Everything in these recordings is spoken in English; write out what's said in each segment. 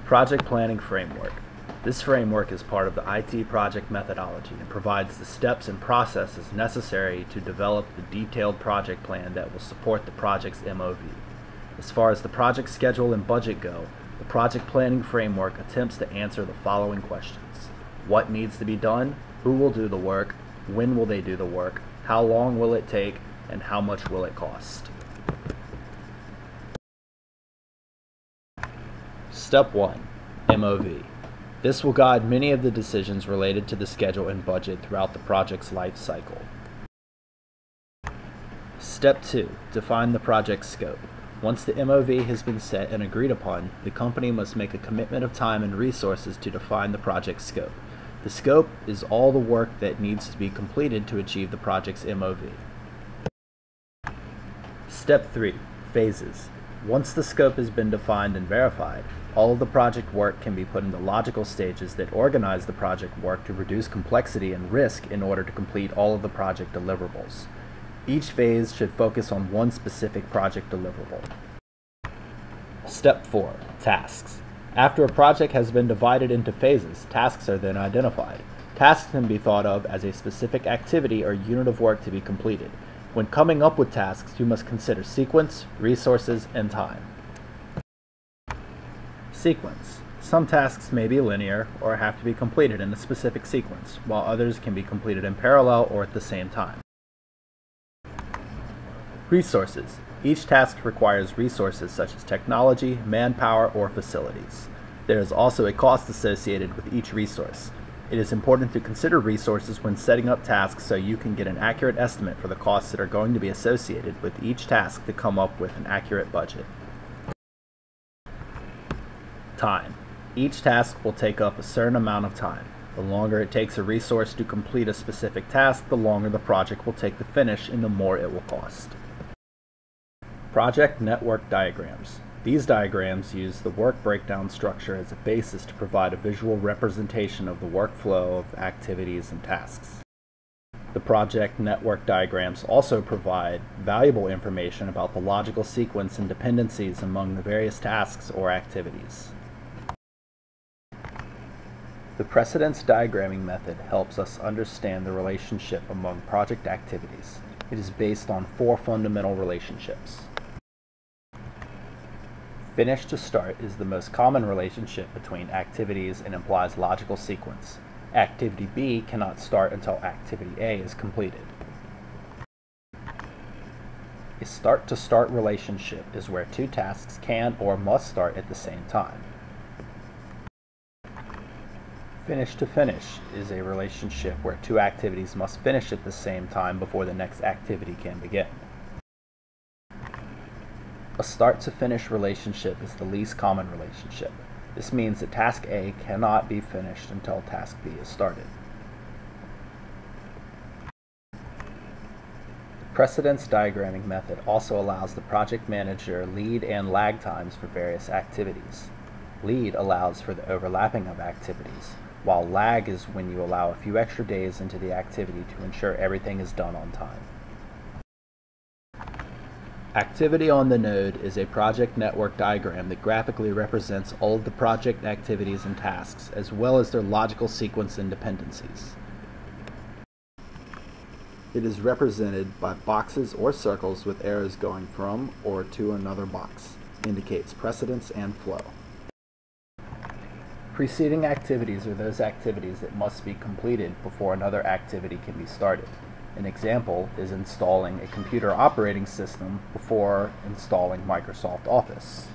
Project Planning Framework. This framework is part of the IT project methodology and provides the steps and processes necessary to develop the detailed project plan that will support the project's MOV. As far as the project schedule and budget go, the Project Planning Framework attempts to answer the following questions. What needs to be done? Who will do the work? When will they do the work? How long will it take? And how much will it cost? Step 1. MOV. This will guide many of the decisions related to the schedule and budget throughout the project's life cycle. Step 2. Define the project scope. Once the MOV has been set and agreed upon, the company must make a commitment of time and resources to define the project scope. The scope is all the work that needs to be completed to achieve the project's MOV. Step 3. Phases. Once the scope has been defined and verified, all of the project work can be put into logical stages that organize the project work to reduce complexity and risk in order to complete all of the project deliverables. Each phase should focus on one specific project deliverable. Step 4. Tasks. After a project has been divided into phases, tasks are then identified. Tasks can be thought of as a specific activity or unit of work to be completed. When coming up with tasks, you must consider sequence, resources, and time. Sequence. Some tasks may be linear or have to be completed in a specific sequence, while others can be completed in parallel or at the same time. Resources. Each task requires resources such as technology, manpower, or facilities. There is also a cost associated with each resource. It is important to consider resources when setting up tasks so you can get an accurate estimate for the costs that are going to be associated with each task to come up with an accurate budget. Time. Each task will take up a certain amount of time. The longer it takes a resource to complete a specific task, the longer the project will take to finish and the more it will cost. Project network diagrams. These diagrams use the work breakdown structure as a basis to provide a visual representation of the workflow of activities and tasks. The project network diagrams also provide valuable information about the logical sequence and dependencies among the various tasks or activities. The precedence diagramming method helps us understand the relationship among project activities. It is based on 4 fundamental relationships. Finish to start is the most common relationship between activities and implies logical sequence. Activity B cannot start until activity A is completed. A start-to-start relationship is where 2 tasks can or must start at the same time. Finish to finish is a relationship where 2 activities must finish at the same time before the next activity can begin. A start-to-finish relationship is the least common relationship. This means that task A cannot be finished until task B is started. The precedence diagramming method also allows the project manager lead and lag times for various activities. Lead allows for the overlapping of activities, while lag is when you allow a few extra days into the activity to ensure everything is done on time. Activity on the node is a project network diagram that graphically represents all of the project activities and tasks, as well as their logical sequence and dependencies. It is represented by boxes or circles with arrows going from or to another box. Indicates precedence and flow. Preceding activities are those activities that must be completed before another activity can be started. An example is installing a computer operating system before installing Microsoft Office.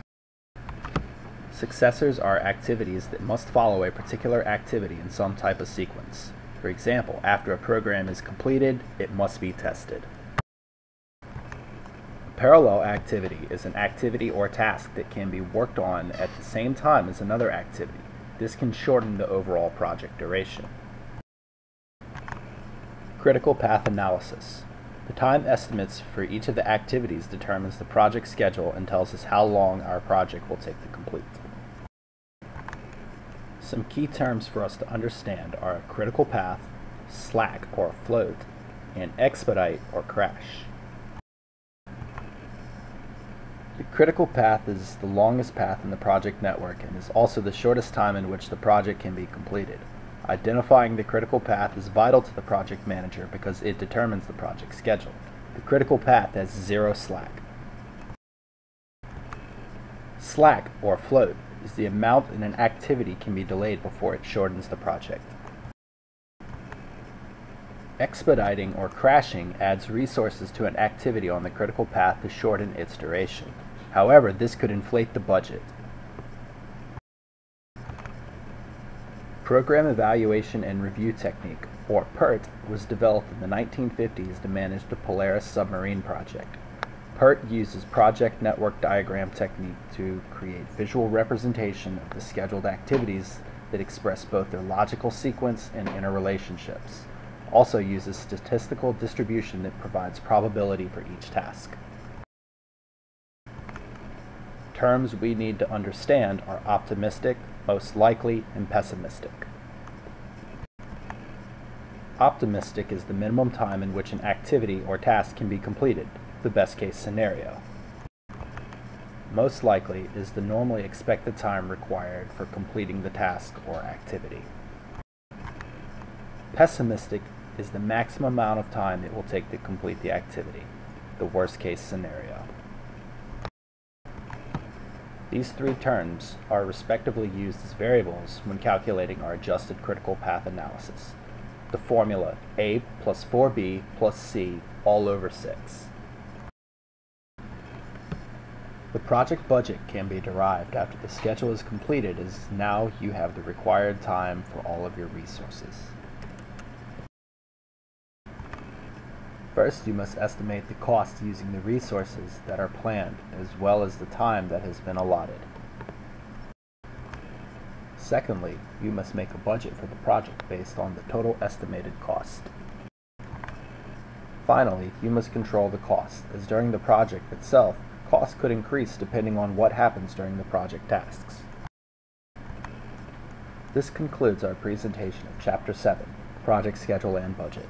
Successors are activities that must follow a particular activity in some type of sequence. For example, after a program is completed, it must be tested. A parallel activity is an activity or task that can be worked on at the same time as another activity. This can shorten the overall project duration. Critical path analysis. The time estimates for each of the activities determines the project schedule and tells us how long our project will take to complete. Some key terms for us to understand are a critical path, slack or float, and expedite or crash. The critical path is the longest path in the project network and is also the shortest time in which the project can be completed. Identifying the critical path is vital to the project manager because it determines the project schedule. The critical path has zero slack. Slack, or float, is the amount an activity can be delayed before it shortens the project. Expediting or crashing adds resources to an activity on the critical path to shorten its duration. However, this could inflate the budget. Program Evaluation and Review Technique, or PERT, was developed in the 1950s to manage the Polaris submarine project. PERT uses project network diagram technique to create visual representation of the scheduled activities that express both their logical sequence and interrelationships. Also uses statistical distribution that provides probability for each task. Terms we need to understand are optimistic, most likely, and pessimistic. Optimistic is the minimum time in which an activity or task can be completed, the best case scenario. Most likely is the normally expected time required for completing the task or activity. Pessimistic is the maximum amount of time it will take to complete the activity, the worst case scenario. These three terms are respectively used as variables when calculating our adjusted critical path analysis. The formula A plus 4B plus C all over 6. The project budget can be derived after the schedule is completed, as now you have the required time for all of your resources. First, you must estimate the cost using the resources that are planned, as well as the time that has been allotted. Secondly, you must make a budget for the project based on the total estimated cost. Finally, you must control the cost, as during the project itself, costs could increase depending on what happens during the project tasks. This concludes our presentation of Chapter 7, Project Schedule and Budget.